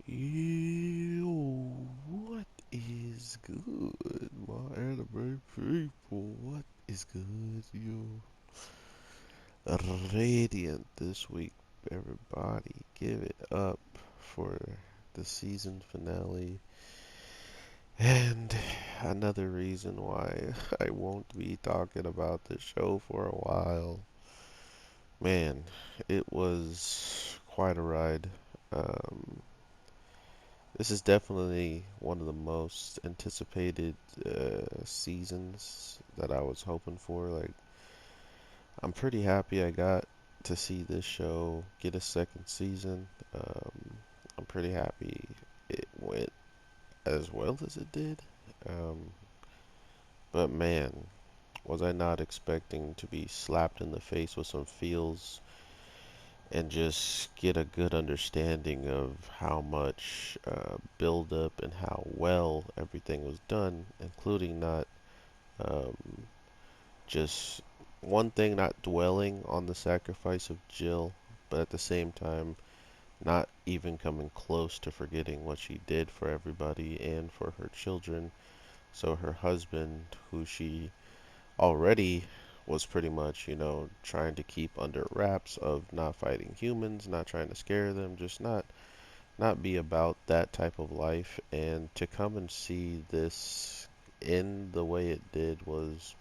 Yo, what is good, my anime people? What is good, yo? Radiant this week, everybody. Give it up for the season finale. And another reason why I won't be talking about the show for a while. Man, it was quite a ride. Um, This is definitely one of the most anticipated seasons that I was hoping for. Like, I'm pretty happy I got to see this show get a second season. I'm pretty happy it went as well as it did. Um, but man, was I not expecting to be slapped in the face with some feels and just get a good understanding of how much build up and how well everything was done, including not um, just one thing, not dwelling on the sacrifice of Jill, but at the same time, not even coming close to forgetting what she did for everybody and for her children. So her husband, who she already was pretty much, trying to keep under wraps of not fighting humans, not trying to scare them, just not be about that type of life. And to come and see this in the way it did was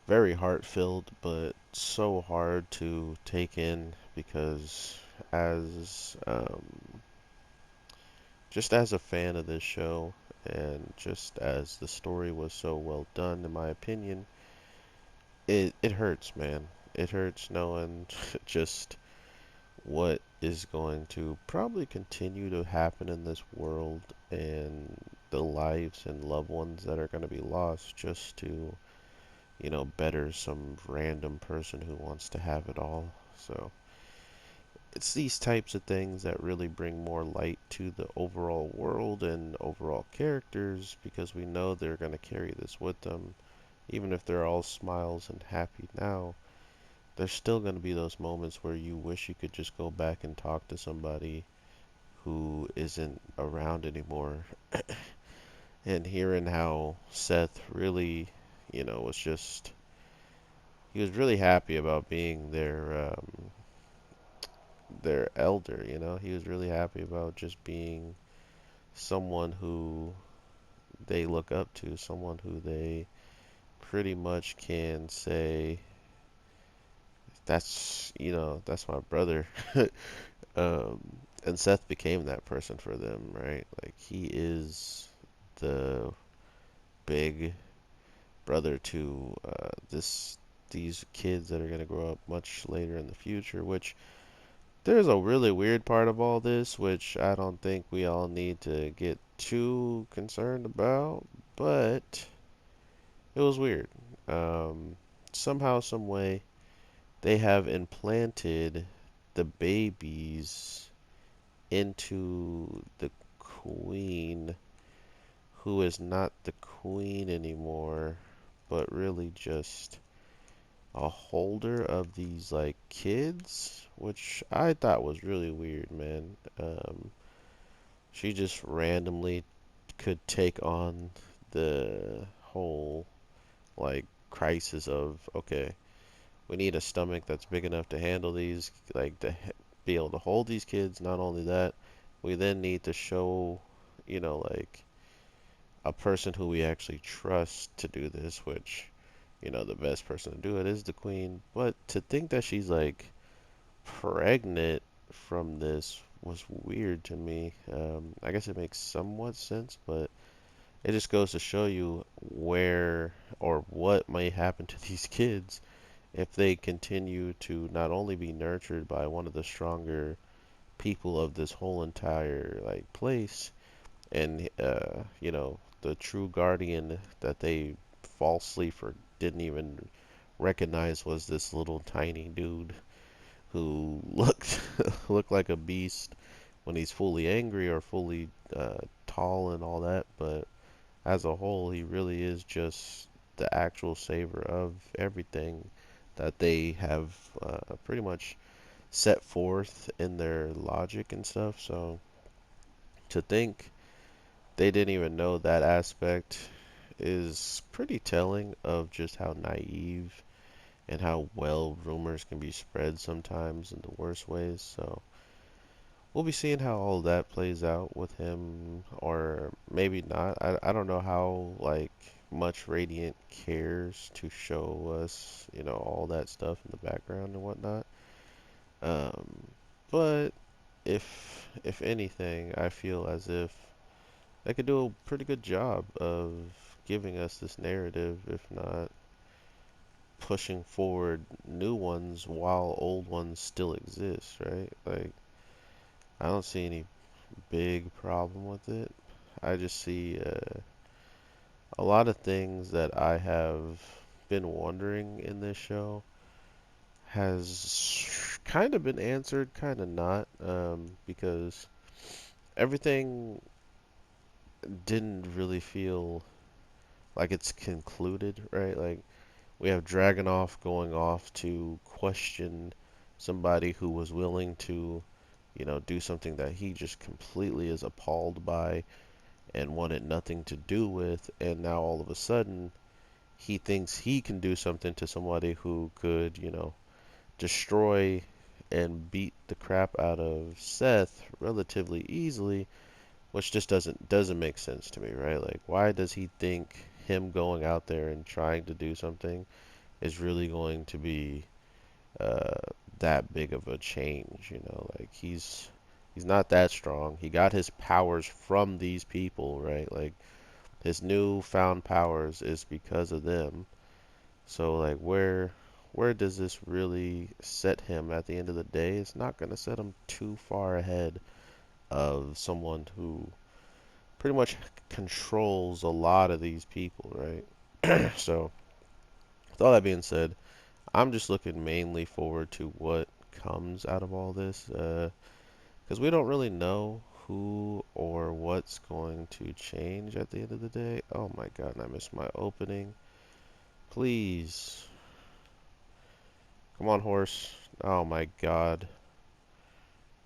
very heart-filled, but so hard to take in because as just as a fan of this show and just as the story was so well done in my opinion, it hurts, man. It hurts knowing just what is going to probably continue to happen in this world and the lives and loved ones that are going to be lost just to, better some random person who wants to have it all. So it's these types of things that really bring more light to the overall world and overall characters because we know they're going to carry this with them. Even if they're all smiles and happy now, there's still going to be those moments where you wish you could just go back and talk to somebody who isn't around anymore. And hearing how Seth really, was just, he was really happy about being their elder, He was really happy about just being someone who they look up to, someone who they pretty much can say, that's my brother. Um, and Seth became that person for them, right? Like he is the big brother to these kids that are gonna grow up much later in the future. Which there's a really weird part of all this, which I don't think we all need to get too concerned about, but it was weird. Um, Somehow, some way, they have implanted the babies into the queen, who is not the queen anymore, but really just a holder of these like kids, which I thought was really weird, man. She just randomly could take on the whole like crisis of okay, we need a stomach that's big enough to handle these, like to be able to hold these kids. Not only that, we then need to show, like a person who we actually trust to do this, which, the best person to do it is the queen. But to think that she's like pregnant from this was weird to me. I guess it makes somewhat sense, but it just goes to show you where or what may happen to these kids if they continue to not only be nurtured by one of the stronger people of this whole entire like place and the true guardian that they falsely for didn't even recognize was this little tiny dude who looked looked like a beast when he's fully angry or fully tall and all that, but as a whole he really is just the actual saver of everything that they have pretty much set forth in their logic and stuff. So to think they didn't even know that aspect is pretty telling of just how naive and how well rumors can be spread sometimes in the worst ways. So we'll be seeing how all that plays out with him, or maybe not. I don't know how like much Radiant cares to show us, all that stuff in the background and whatnot. Um, but if anything, I feel as if they could do a pretty good job of giving us this narrative, if not pushing forward new ones while old ones still exist, right? Like, I don't see any big problem with it. I just see a lot of things that I have been wondering in this show has kind of been answered, kind of not, because everything didn't really feel like it's concluded, right? Like, we have Dragunov going off to question somebody who was willing to, do something that he just completely is appalled by and wanted nothing to do with, and now all of a sudden he thinks he can do something to somebody who could, destroy and beat the crap out of Seth relatively easily, which just doesn't make sense to me, right? Like, why does he think him going out there and trying to do something is really going to be uh, that big of a change? Like, he's not that strong. He got his powers from these people, right? Like, his newfound powers is because of them. So like, where does this really set him at the end of the day? It's not going to set him too far ahead of someone who pretty much controls a lot of these people, right? So, with all that being said, I'm just looking mainly forward to what comes out of all this, because we don't really know who or what's going to change at the end of the day. Oh my God, and I missed my opening. Please. Come on, horse. Oh my God.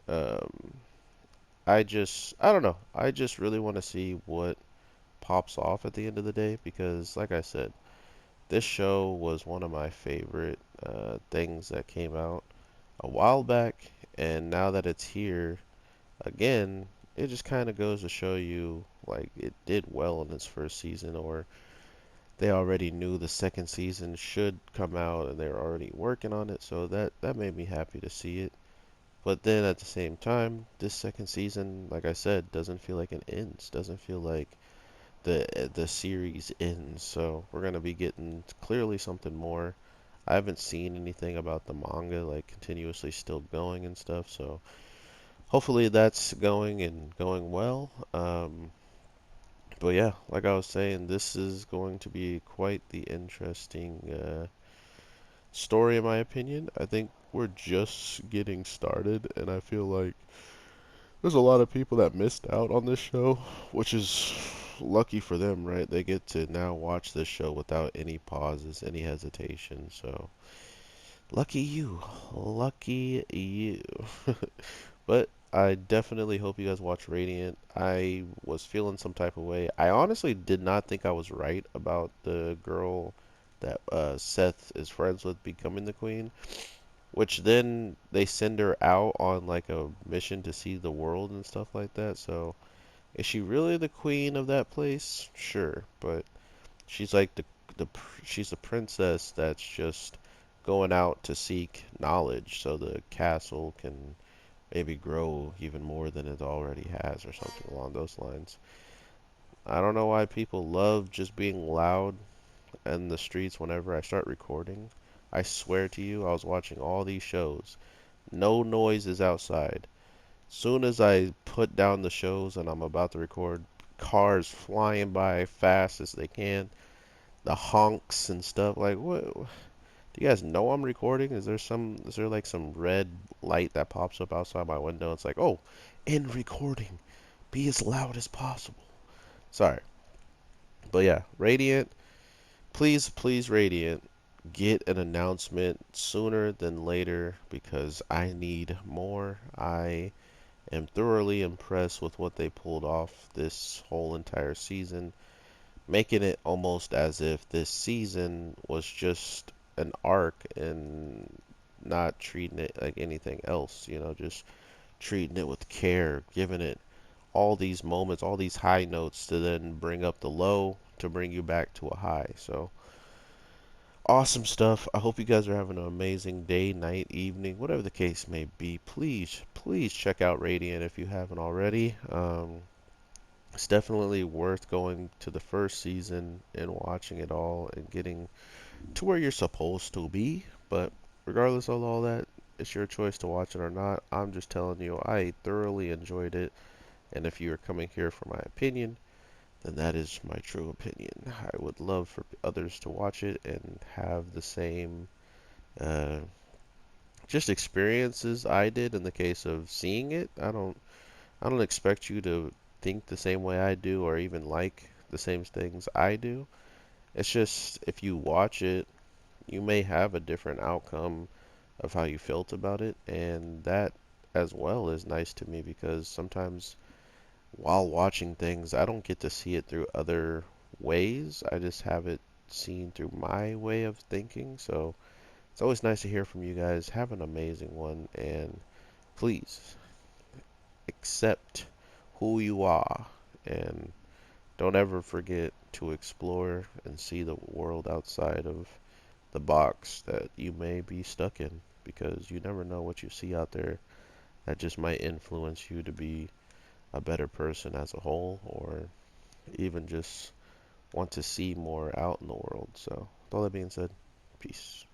Um, I don't know. I just really want to see what pops off at the end of the day because, like I said, this show was one of my favorite things that came out a while back, and now that it's here again, it just kind of goes to show you like it did well in its first season, or they already knew the second season should come out and they're already working on it, so that made me happy to see it. But then at the same time, this second season, like I said, doesn't feel like it ends. Doesn't feel like the series ends. So we're gonna be getting clearly something more. I haven't seen anything about the manga like continuously still going and stuff. So hopefully that's going and going well. But yeah, like I was saying, this is going to be quite the interesting story in my opinion. I think we're just getting started, and I feel like there's a lot of people that missed out on this show, which is lucky for them, right? They get to now watch this show without any pauses, any hesitation. So, lucky you. Lucky you. But I definitely hope you guys watch Radiant. I was feeling some type of way. I honestly did not think I was right about the girl that Seth is friends with becoming the queen. Which then they send her out on like a mission to see the world and stuff like that. So is she really the queen of that place? Sure, but she's like she's a princess that's just going out to seek knowledge so the castle can maybe grow even more than it already has or something along those lines. I don't know why people love just being loud in the streets whenever I start recording. I swear to you, I was watching all these shows. No noises outside. Soon as I put down the shows and I'm about to record, cars flying by fast as they can, the honks and stuff. Like, what? Do you guys know I'm recording? Is there like some red light that pops up outside my window? It's like, oh, in recording, be as loud as possible. Sorry, but yeah, Radiant. Please, please, Radiant, get an announcement sooner than later because I need more. I am thoroughly impressed with what they pulled off this whole entire season, making it almost as if this season was just an arc and not treating it like anything else, just treating it with care, giving it all these moments, all these high notes to then bring up the low to bring you back to a high. So awesome stuff. I hope you guys are having an amazing day, night, evening, whatever the case may be. Please, please check out Radiant if you haven't already. It's definitely worth going to the first season and watching it all and getting to where you're supposed to be. But regardless of all that, it's your choice to watch it or not. I'm just telling you, I thoroughly enjoyed it. And if you are coming here for my opinion, then that is my true opinion. I would love for others to watch it and have the same uh, just experiences I did in the case of seeing it. I don't expect you to think the same way I do or even like the same things I do. It's just if you watch it, you may have a different outcome of how you felt about it, and that as well is nice to me because sometimes while watching things, I don't get to see it through other ways. I just have it seen through my way of thinking. So it's always nice to hear from you guys. Have an amazing one, and please accept who you are, and don't ever forget to explore and see the world outside of the box that you may be stuck in, because you never know what you see out there that just might influence you to be a better person as a whole, or even just want to see more out in the world. So, with all that being said, peace.